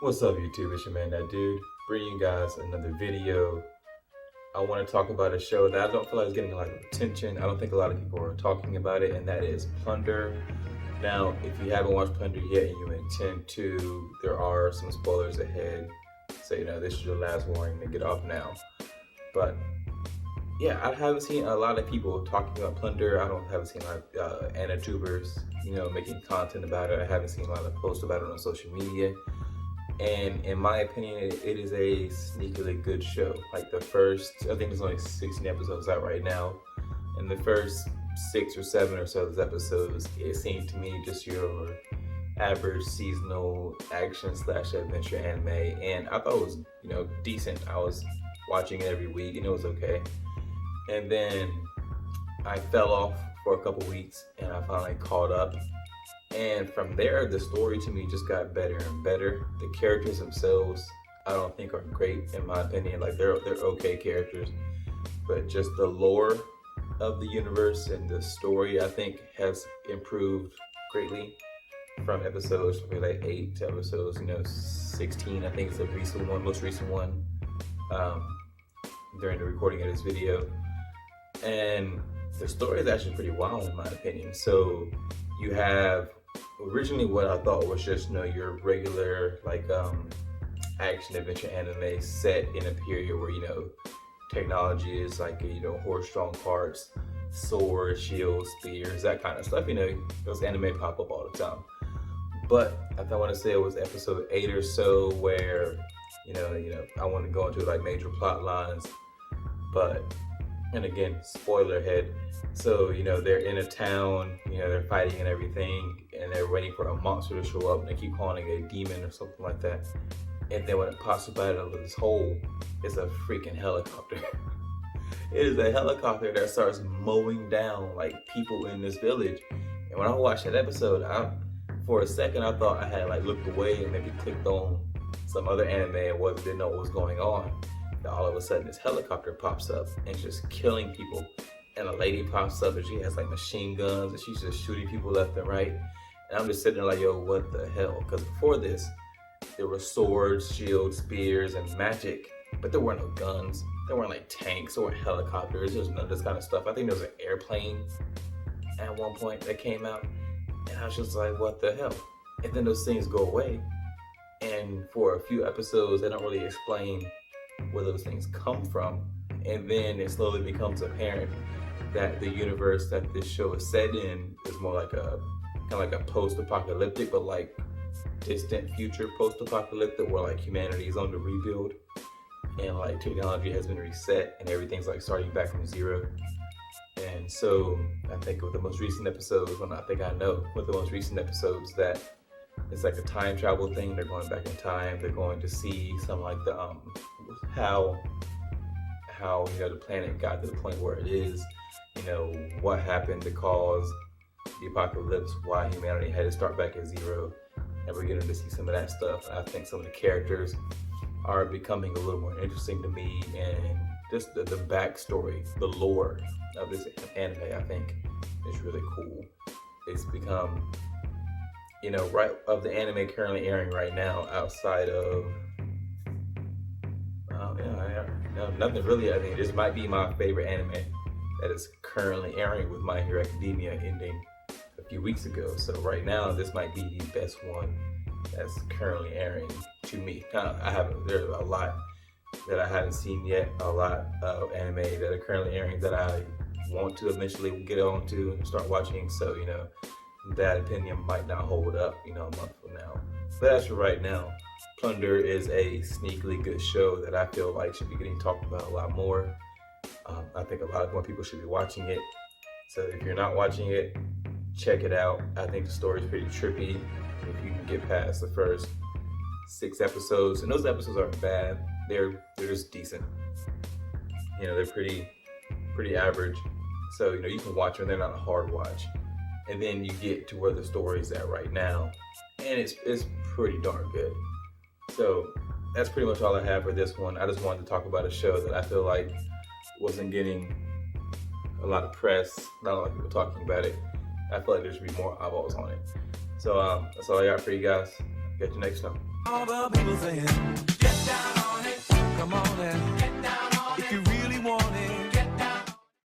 What's up, YouTube? It's your man, that dude, bringing you guys another video. I want to talk about a show that I don't feel like is getting a lot of attention. I don't think a lot of people are talking about it, and that is Plunderer. Now, if you haven't watched Plunderer yet and you intend to, there are some spoilers ahead. So, this is your last warning to get off now. But yeah, I haven't seen a lot of people talking about Plunderer. Haven't seen a lot of Anna-tubers, making content about it. I haven't seen a lot of posts about it on social media. And in my opinion, it is a sneakily good show. Like the first, I think there's only 16 episodes out right now. And the first 6 or 7 or so of those episodes, it seemed to me just your average seasonal action/adventure anime. And I thought it was, decent. I was watching it every week and it was okay. And then I fell off for a couple weeks and I finally caught up. And from there, the story to me just got better and better. The characters themselves, I don't think are great in my opinion. Like they're okay characters, but just the lore of the universe and the story, I think, has improved greatly from episodes maybe like 8 to episodes 16. I think it's the most recent one during the recording of this video. And the story is actually pretty wild in my opinion. So you have originally what I thought was just your regular action adventure anime set in a period where technology is like horse-drawn carts, swords, shields, spears, that kind of stuff. Those anime pop up all the time. But I want to say it was episode 8 or so where I want to go into like major plot lines, but and again, spoiler ahead. So, they're in a town, they're fighting and everything, and they're waiting for a monster to show up, and they keep calling it a demon or something like that. And then when it pops up out of this hole, it's a freaking helicopter. It is a helicopter that starts mowing down like people in this village. And when I watched that episode, for a second I thought I had looked away and maybe clicked on some other anime and didn't know what was going on. And all of a sudden this helicopter pops up and just killing people. And a lady pops up and she has machine guns and she's just shooting people left and right. And I'm just sitting there like, yo, what the hell? Because before this, there were swords, shields, spears, and magic, but there weren't no guns. There weren't tanks or helicopters. There was none of this kind of stuff. I think there was an airplane at one point that came out. And I was just like, what the hell? And then those things go away. And for a few episodes, they don't really explain where those things come from. And then it slowly becomes apparent that the universe that this show is set in is more like a post-apocalyptic, but distant future post-apocalyptic, where humanity is on the rebuild and technology has been reset and everything's starting back from zero. And so I think with the most recent episodes, that it's like a time travel thing. They're going back in time. They're going to see some how the planet got to the point where it is. What happened to cause the apocalypse, why humanity had to start back at zero, and we're getting to see some of that stuff. And I think some of the characters are becoming a little more interesting to me, and just the backstory, the lore of this anime, I think is really cool. It's become, right of the anime currently airing right now, outside of nothing really. I think this might be my favorite anime that is currently airing, with My Hero Academia ending a few weeks ago. So right now, this might be the best one that's currently airing to me. There's a lot that I haven't seen yet, a lot of anime that are currently airing that I want to eventually get on to and start watching. So, that opinion might not hold up, a month from now. But as for right now, Plunderer is a sneakily good show that I feel like should be getting talked about a lot more. I think a lot more people should be watching it. So if you're not watching it, check it out. I think the story is pretty trippy if you can get past the first 6 episodes. And those episodes aren't bad. They're just decent. They're pretty average. So, you can watch them. They're not a hard watch. And then you get to where the story's at right now. And it's pretty darn good. So that's pretty much all I have for this one. I just wanted to talk about a show that I feel like wasn't getting a lot of press, not a lot of people talking about it. I feel like there should be more eyeballs on it. So that's all I got for you guys. Catch you next time. All the people saying